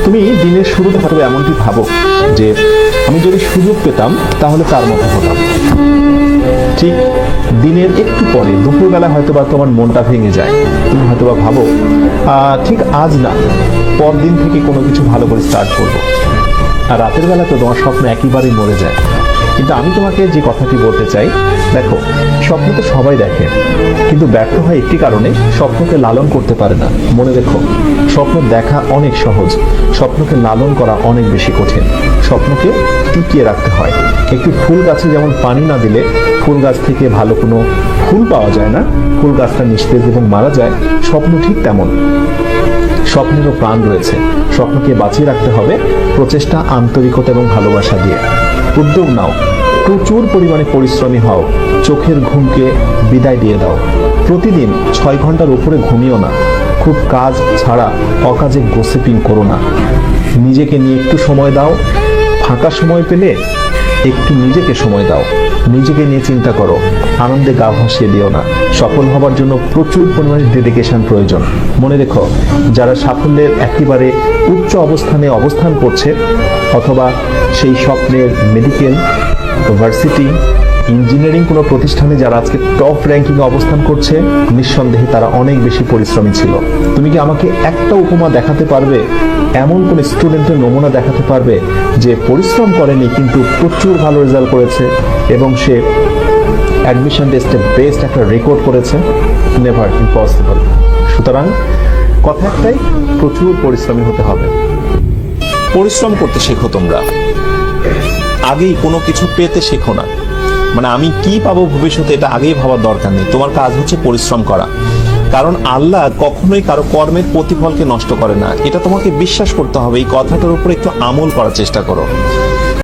তুমি দিনের শুরুতে হয়তো এমনটি ভাবো যে আমি যদি সুযোগ পেতাম তাহলে তার মতো হতাম। ঠিক দিনের একটু পরে দুপুরবেলা হয়তোবা তোমার মনটা ভেঙে যায়। তুমি হয়তোবা ভাবো ঠিক আজ না, পরদিন থেকে কোনো কিছু ভালো করে স্টার্ট করবো। আর রাতের বেলা তো তোমার স্বপ্ন একেবারেই মরে যায়। কিন্তু আমি তোমাকে যে কথাটি বলতে চাই, দেখো, স্বপ্ন তো সবাই দেখে, কিন্তু ব্যর্থ হয় একটি কারণে, স্বপ্নকে লালন করতে পারে না। মনে রেখো, স্বপ্ন দেখা অনেক সহজ, স্বপ্নকে লালন করা অনেক বেশি কঠিন। স্বপ্নকে টিকিয়ে রাখতে হয়। একটি ফুল গাছে যেমন পানি না দিলে ফুল গাছ থেকে ভালো কোনো ফুল পাওয়া যায় না, ফুল গাছটা নিস্তেজ এবং মারা যায়, স্বপ্ন ঠিক তেমন। স্বপ্নেরও প্রাণ রয়েছে। স্বপ্নকে বাঁচিয়ে রাখতে হবে প্রচেষ্টা, আন্তরিকতা এবং ভালোবাসা দিয়ে। উদ্যোগ নাও, প্রচুর পরিমাণে পরিশ্রমী হও, চোখের ঘুমকে বিদায় দিয়ে দাও। প্রতিদিন 6 ঘন্টার উপরে ঘুমিও না। খুব কাজ ছাড়া অকাজে গোসিপিং করো না। নিজেকে নিয়ে একটু সময় দাও। ফাঁকা সময় পেলে একটু নিজেকে সময় দাও। নিজেকে নিয়ে চিন্তা করো, আনন্দে গা ভাসিয়ে দিও না। সফল হবার জন্য প্রচুর পরিমাণে ডেডিকেশন প্রয়োজন। মনে রেখো, যারা সাফল্যের একেবারে উচ্চ অবস্থানে অবস্থান করছে, অথবা সেই স্বপ্নের মেডিকেল, ভার্সিটি, ইঞ্জিনিয়ারিং কোনো প্রতিষ্ঠানে যারা আজকে টপ র্যাঙ্কিং অবস্থান করছে, নিঃসন্দেহে তারা অনেক বেশি পরিশ্রমী ছিল। তুমি কি আমাকে একটা উপমা দেখাতে পারবে, এমন কোন স্টুডেন্টের নমুনা দেখাতে পারবে যে পরিশ্রম করেনি কিন্তু প্রচুর ভালো রেজাল্ট করেছে এবং সে অ্যাডমিশন টেস্টে বেস্ট একটা রেকর্ড করেছে? Never, impossible. সুতরাং কথা একটাই, প্রচুর পরিশ্রমী হতে হবে। পরিশ্রম করতে শেখো তোমরা, আগেই কোনো কিছু পেতে শেখো না। মানে আমি কি পাবো ভবিষ্যতে এটা আগেই ভাবার দরকার নেই। তোমার কাজ হচ্ছে পরিশ্রম করা, কারণ আল্লাহ কখনোই কারো কর্মের প্রতিফলকে নষ্ট করে না। এটা তোমাকে বিশ্বাস করতে হবে। এই কথাটার উপর একটু আমল করার চেষ্টা করো।